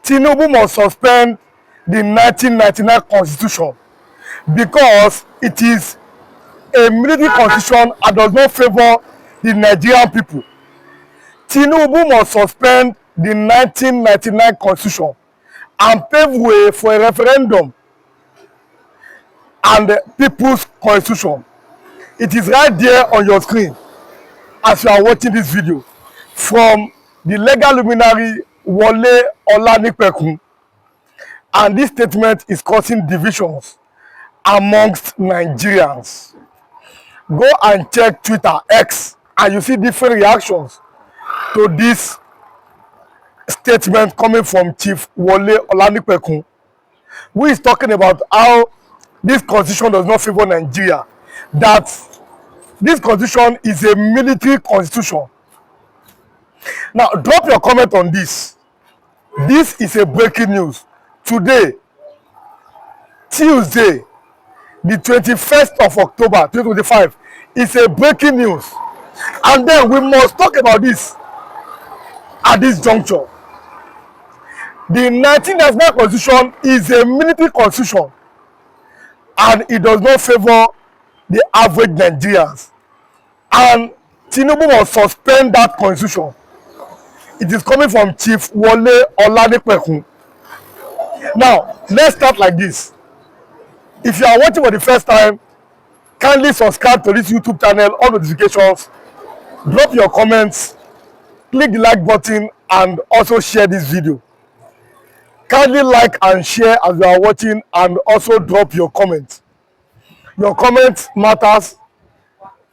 Tinubu must suspend the 1999 constitution because it is a military constitution and does not favor the Nigerian people. Tinubu must suspend the 1999 constitution and pave way for a referendum and the people's constitution. It is right there on your screen as you are watching this video from the legal luminary Wole Olanipekun, and this statement is causing divisions amongst Nigerians. Go and check Twitter X and you see different reactions to this statement coming from Chief Wole Olanipekun, who is talking about how this constitution does not favor Nigeria, that this constitution is a military constitution. Now, drop your comment on this. This is a breaking news. Today, Tuesday, the 21st of October, 2025, is a breaking news. And then we must talk about this at this juncture. The 1999 constitution is a military constitution and it does not favor the average Nigerians. And Tinubu must suspend that constitution. It is coming from Chief Wole Olanipekun. Now, let's start like this. If you are watching for the first time, kindly subscribe to this YouTube channel, on notifications, drop your comments, click the like button, and also share this video. Kindly like and share as you are watching, and also drop your comments. Your comments matters.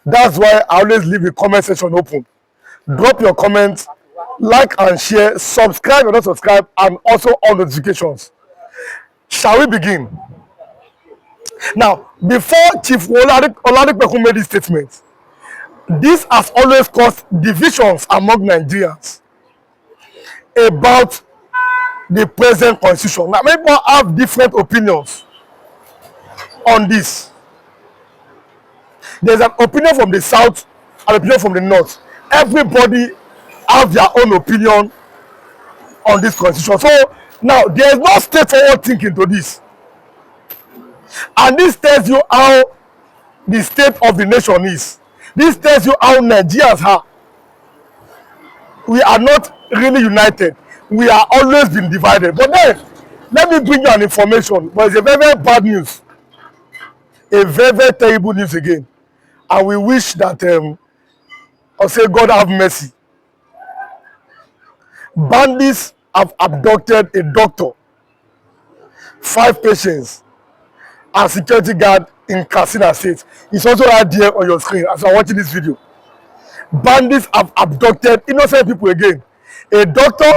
That's why I always leave the comment section open. Drop your comments, like and share, subscribe or not subscribe, and also on notifications. Shall we begin? Now, before Chief Olanipekun made this statement, this has always caused divisions among Nigerians about the present constitution. Now, many people have different opinions on this. There's an opinion from the south and an opinion from the north. Everybody have their own opinion on this constitution. So now there is no straightforward thinking to this. And this tells you how the state of the nation is. This tells you how Nigerians are. We are not really united. We are always been divided. But then, let me bring you an information. But it's a very, very bad news. A very, very terrible news again. And we wish that, I'll say, God have mercy. Bandits have abducted a doctor, 5 patients, and security guard in Kaduna State. It's also right there on your screen as you are watching this video. Bandits have abducted innocent people again. A doctor,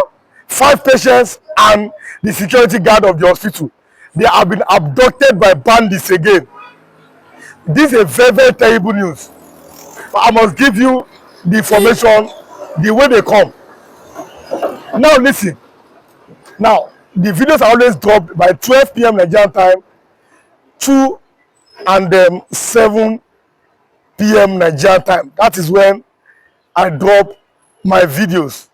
5 patients, and the security guard of the hospital. They have been abducted by bandits again. This is a very, very terrible news. But I must give you the information the way they come. Now listen. Now, the videos are always dropped by 12 p.m. Nigerian time, 2 and 7 p.m. Nigerian time. That is when I drop my videos.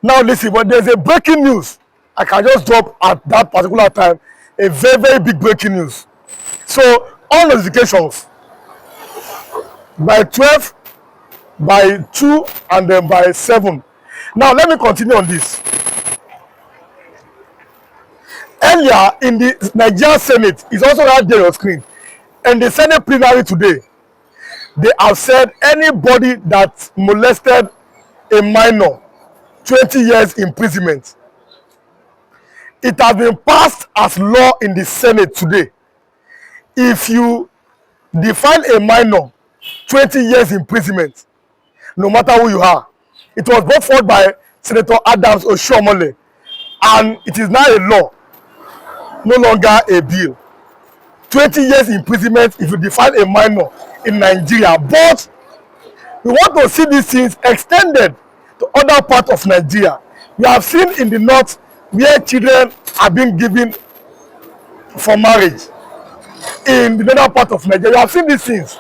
Now listen, but there's a breaking news. I can just drop at that particular time a very, very big breaking news. So all notifications by 12, by 2, and then by 7. Now let me continue on this. Earlier in the Nigerian Senate, is also right there on your screen, and the Senate plenary today, they have said anybody that molested a minor, 20 years imprisonment. It has been passed as law in the Senate today. If you define a minor 20 years imprisonment, no matter who you are, it was brought forward by Senator Adams Oshiomhole, and it is now a law, no longer a bill. 20 years imprisonment if you define a minor in Nigeria. But we want to see these things extended to other parts of Nigeria. We have seen in the north where children are being given for marriage. In the northern part of Nigeria, we have seen these things.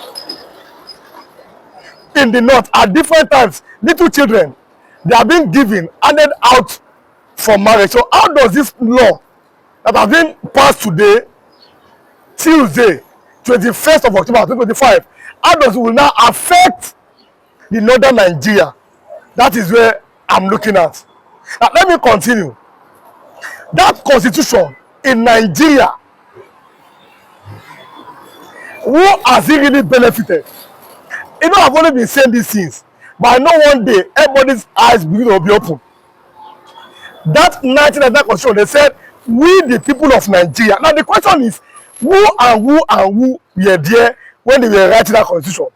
In the north, at different times, little children, they are being given, handed out for marriage. So how does this law that has been passed today, Tuesday, 21st of October 2025, how does it will now affect the northern Nigeria? That is where I'm looking at. Now let me continue. That constitution in Nigeria, who has it really benefited? You know, I've only been saying these things, but I know one day everybody's eyes will be open. That 1999 constitution, they said, we the people of Nigeria. Now the question is, who were there when they were writing that constitution?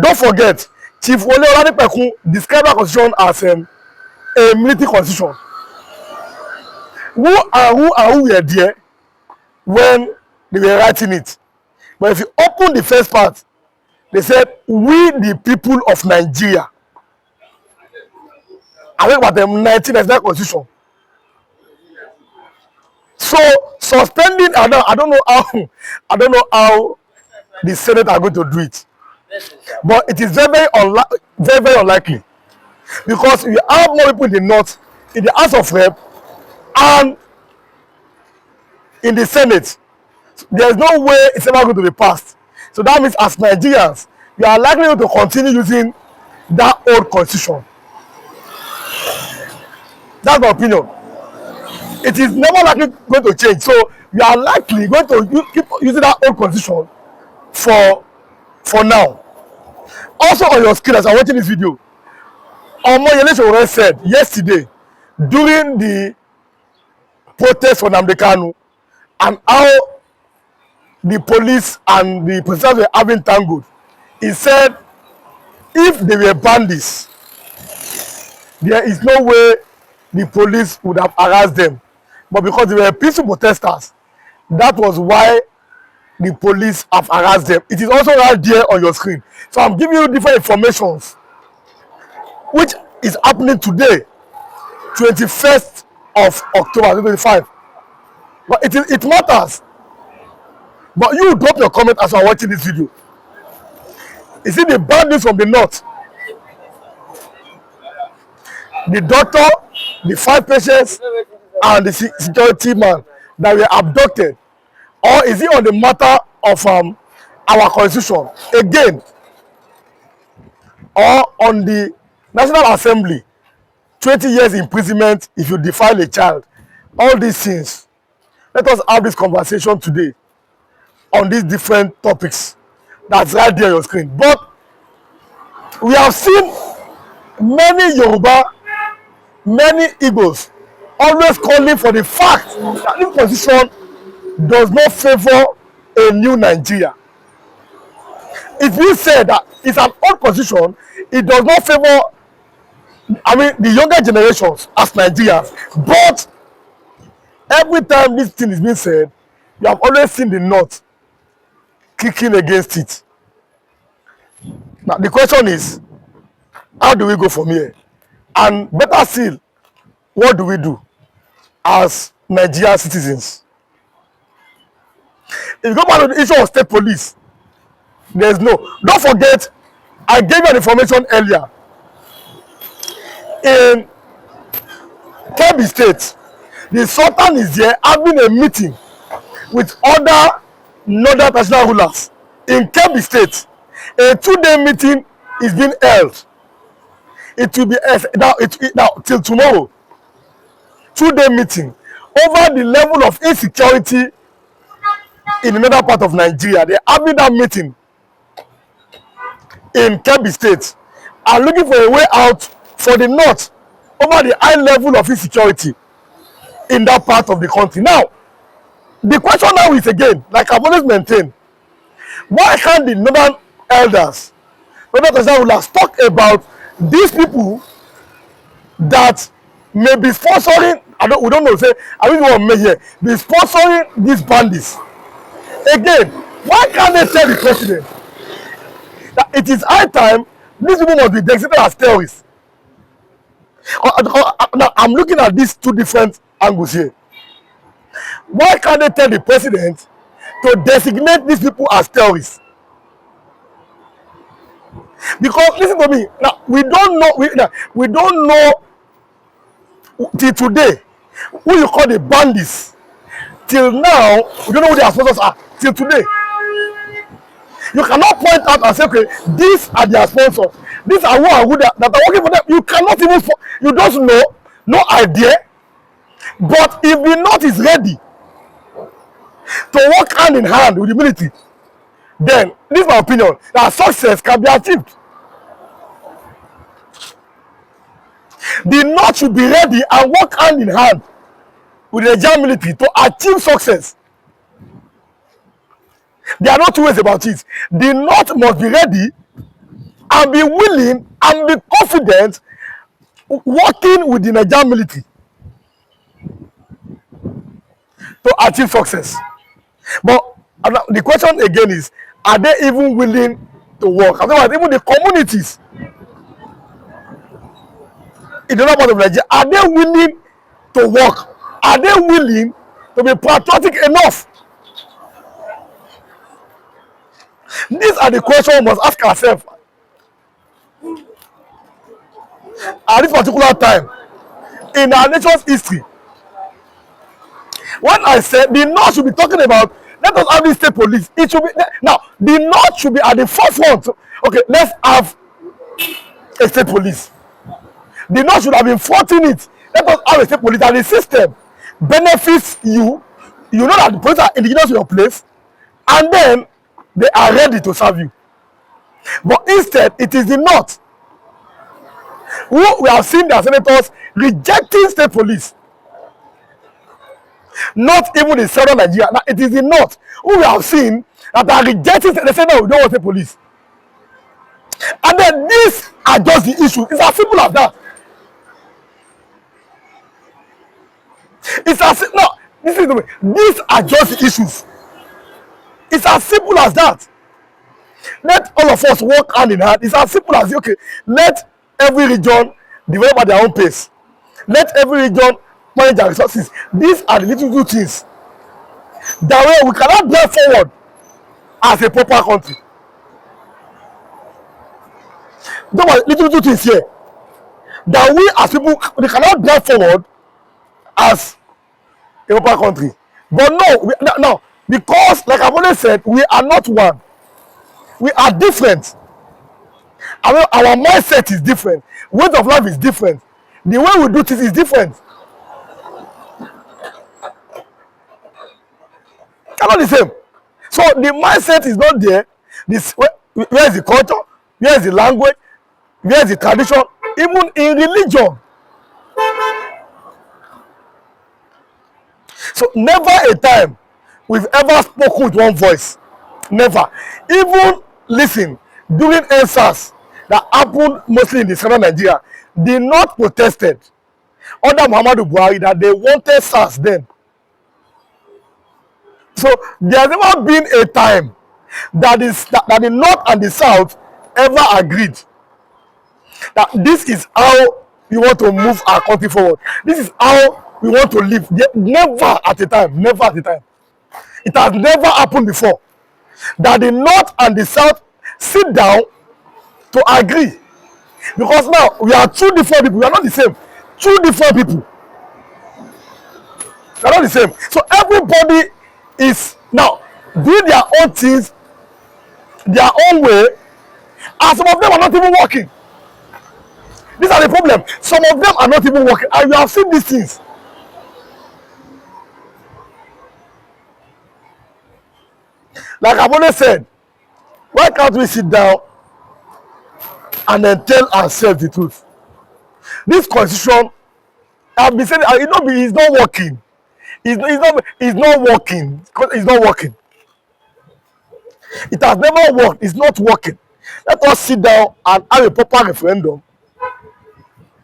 Don't forget, Chief Wole Olanipekun described that constitution as a military constitution. Who were there when they were writing it? But if you open the first part, they said, we the people of Nigeria. I think about the 1999 constitution. So suspending, I don't know how the Senate are going to do it. But it is very unlikely, because we have more people in the north, in the House of Rep, and in the Senate. There is no way it's ever going to be passed. So that means, as Nigerians, we are likely to continue using that old constitution. That's my opinion. It is never likely going to change. So we are likely going to keep using that old constitution for now. Also on your screen, as I'm watching this video, Omoyele said yesterday during the protest for Nnamdi Kanu, and how the police and the police were having tangled. He said if they were bandits, there is no way the police would have harassed them. But because they were peaceful protesters, that was why the police have harassed them. It is also right there on your screen. So I'm giving you different informations which is happening today, 21st of October 2025. But it matters. But you drop your comment as you are watching this video. You see the bandits from the north, the doctor, the 5 patients, and the security man that were abducted? Or is it on the matter of our constitution again, or on the National Assembly, 20 years imprisonment if you defile a child? All these things. Let us have this conversation today on these different topics that's right there on your screen. But we have seen many Yoruba, many Igbos always calling for the fact that this constitution does not favor a new Nigeria. It's been said that it's an old constitution. It does not favor, the younger generations as Nigerians. But every time this thing is being said, you have always seen the North kicking against it. Now the question is, how do we go from here? And better still, what do we do as Nigerian citizens? If you go back to the issue of state police, there's no. Don't forget, I gave you an information earlier. In Kebbi State, the Sultan is there having a meeting with other northern national rulers in Kebbi State. A 2-day meeting is being held. It will be now till tomorrow. 2-day meeting over the level of insecurity in another part of Nigeria. They are having that meeting in Kebbi State and looking for a way out for the north over the high level of insecurity in that part of the country. Now, the question now is again, like I've always maintained, why can't the northern elders, northern national rulers, talk about these people that may be sponsoring? We don't know. Say, I really want to here be sponsoring these bandits. Again, why can't they tell the president that it is high time these people must be designated as terrorists? Now, I'm looking at these two different angles here. Why can't they tell the president to designate these people as terrorists? Because listen to me. Now we don't know. We don't know till today, who you call the bandits, till now, you don't know who their sponsors are. Till today, you cannot point out and say, okay, these are their sponsors. These are who that are working for them. You cannot even, you don't know, no idea. But if the North is ready to work hand in hand with the military, then this is my opinion, that success can be achieved. The North should be ready and work hand in hand with the Nigerian military to achieve success. There are no two ways about it. The North must be ready and be willing and be confident working with the Nigerian military to achieve success. But the question again is, are they even willing to work? Otherwise, even the communities in the north part of Nigeria, are they willing to work? Are they willing to be patriotic enough? These are the questions we must ask ourselves at this particular time in our nation's history. When I said the North should be talking about, let us have this state police. It should be now. The North should be at the forefront. Okay, let's have a state police. The North should have been fighting it. Let us have a state police, and the system benefits you. You know that the police are indigenous to your place, and then they are ready to serve you. But instead, it is the North who we have seen their senators rejecting state police. Not even in southern Nigeria. Now, it is the North who we have seen that are rejecting. They say, no, we don't want the police. And then these are just the issues. It's as simple as that. It's as no. This is the way. These are just the issues. It's as simple as that. Let all of us work hand in hand. It's as simple as, okay, let every region develop at their own pace. Let every region manage their resources. These are the little things that way we cannot drive forward as a proper country. Those are little things here that we as people, we cannot drive forward as a proper country. But no, because like I've always said, we are not one. We are different. I mean, our mindset is different. Way of life is different. The way we do things is different. They're not the same. So the mindset is not there. This where is the culture? Where is the language? Where is the tradition? Even in religion. So never a time we've ever spoken with one voice. Never. Even listen, during EndSARS that happened mostly in the southern Nigeria, they not protested under Muhammadu Buhari that they wanted SARS then. So there has never been a time that the North and the South ever agreed that this is how we want to move our country forward. This is how we want to live. Never at a time. Never at a time. It has never happened before that the North and the South sit down to agree. Because now we are two different people. We are not the same. Two different people. We are not the same. So everybody is now doing their own things, their own way, and some of them are not even working. These are the problem. Some of them are not even working, and you have seen these things. Like I've always said, why can't we sit down and then tell ourselves the truth? This constitution, I've been saying, it's not working. It's not working. It's not working. It has never worked. It's not working. Let us sit down and have a proper referendum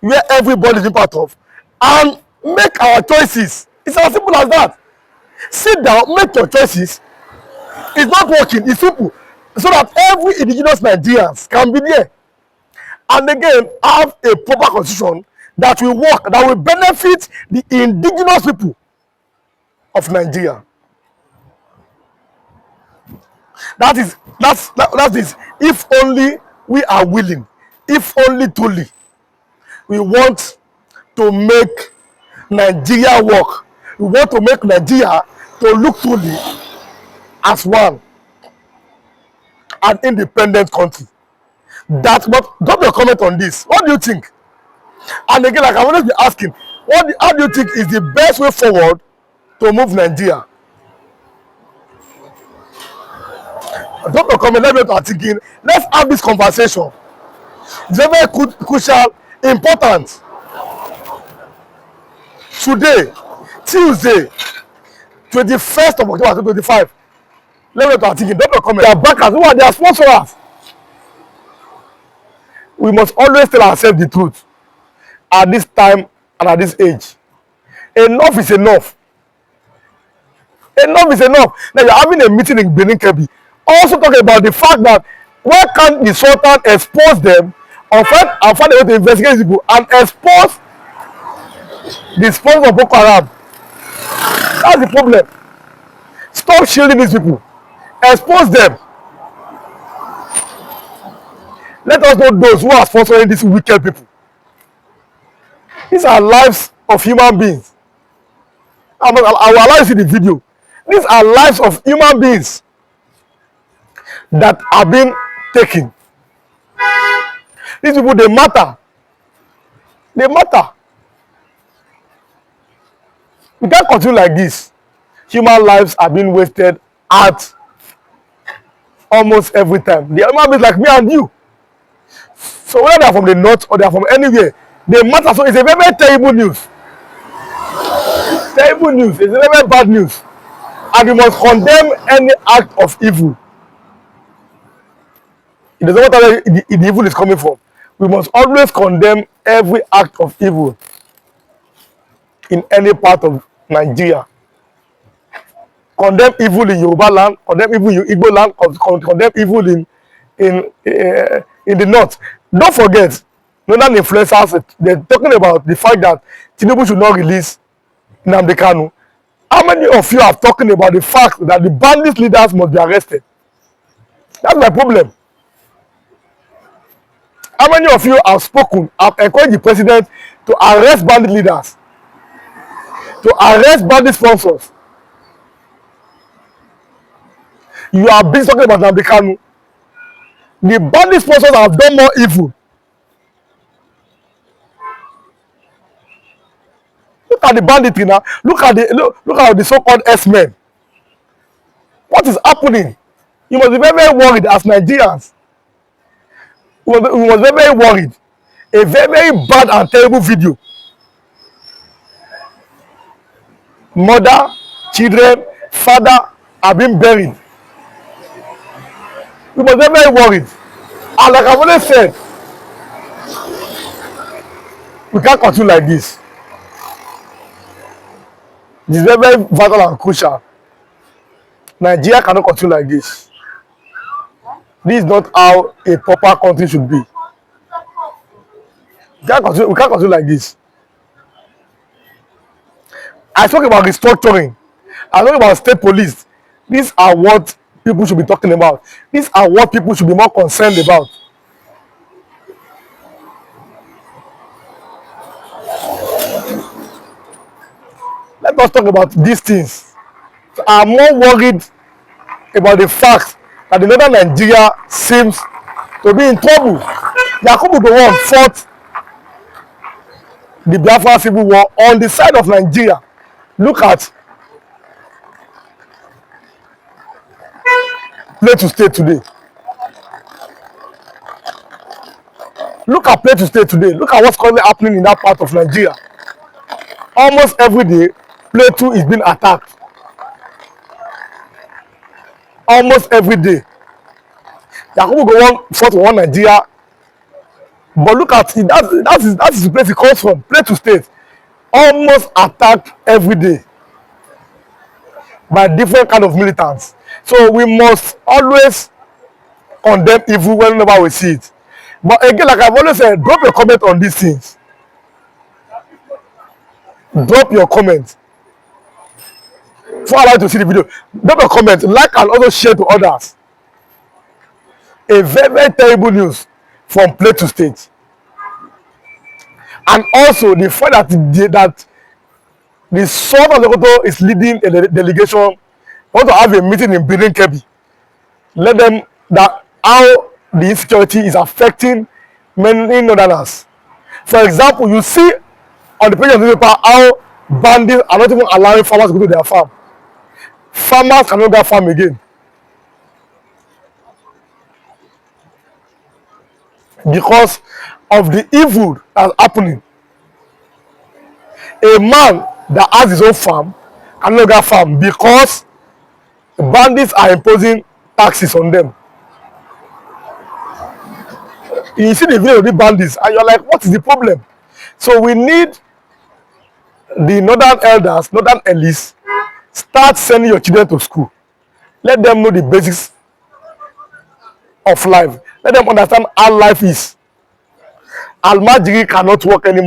where everybody is part of and make our choices. It's as simple as that. Sit down, make your choices. It's not working. It's simple. So that every indigenous Nigerians can be there. And again, have a proper constitution that will work, that will benefit the indigenous people of Nigeria. That is if only we are willing, if only truly we want to make Nigeria work. We want to make Nigeria to look truly as one, an independent country. That, but drop your comment on this. What do you think? And again, like I always be asking, how do you think is the best way forward to move Nigeria? Drop your comment. Let me know what you're thinking. Let's have this conversation. It's very crucial, important. Today, Tuesday, 21st of October 2025. Let me know what you're thinking. Drop your comment. They are backers. Who are their sponsors? We must always tell ourselves the truth at this time and at this age. Enough is enough. Enough is enough. Now you're having a meeting in Benin Kebbi. Also talking about the fact that why can't the Sultan expose them or find a way to investigate people and expose the sponsors of Boko Haram? That's the problem. Stop shielding these people. Expose them. Let us know those who are sponsoring these wicked people. These are lives of human beings. I will allow you to see the video. These are lives of human beings that are being taken. These people, they matter. They matter. We can't continue like this. Human lives are being wasted at almost every time. The human beings like me and you. So whether they are from the north or they are from anywhere, they matter. So it's a very, very terrible news. Terrible news. It's a very, very bad news. And we must condemn any act of evil. It doesn't matter where the evil is coming from. We must always condemn every act of evil in any part of Nigeria. Condemn evil in Yoruba land, condemn evil in Igbo land, condemn evil in the north. Don't forget, northern influencers, they're talking about the fact that Tinubu should not release Nnamdi Kanu. How many of you are talking about the fact that the bandit leaders must be arrested? That's my problem. How many of you have spoken, have encouraged the president to arrest bandit leaders, to arrest bandit sponsors? You are busy talking about Nnamdi Kanu. The bandit sponsors have done more evil. Look at the banditry now. Look at the so-called S-men. What is happening? You must be very, very worried as Nigerians. We must be very, very worried. A very, very bad and terrible video. Mother, children, father are being buried. We must be very worried. And like I've always said, we can't continue like this. This is very, very vital and crucial. Nigeria cannot continue like this. This is not how a proper country should be. We can't continue like this. I talk about restructuring. I talk about state police. These are what people should be talking about. These are what people should be more concerned about. Let us talk about these things. So I'm more worried about the fact that the northern Nigeria seems to be in trouble. Yakubu Gowon fought the Biafra Civil War on the side of Nigeria. Look at Plateau State today. Look at Plateau State today. Look at what's currently happening in that part of Nigeria. Almost every day, Plateau is being attacked. Almost every day. Yakubu Gowon fought for one Nigeria. But look at it. That is the place it comes from. Plateau State. Almost attacked every day by different kind of militants. So we must always condemn evil whenever we see it. But again, like I've always said, drop your comment on these things. Drop your comment. For allowed to see the video, drop a comment, like and also share to others. A very, very terrible news from Plateau State. And also the fact that The South of Sokoto is leading a delegation. Want to have a meeting in Benin Kebbi. Let them that how the insecurity is affecting many northerners. For example, you see on the page of the newspaper how bandits are not even allowing farmers to go to their farm. Farmers cannot go farm again because of the evil that's happening. A man that has his own farm cannot go farm because bandits are imposing taxes on them. You see the video of the bandits and you're like, what is the problem? So we need the northern elders, northern elites, start sending your children to school. Let them know the basics of life. Let them understand how life is. Almajiri cannot work anymore.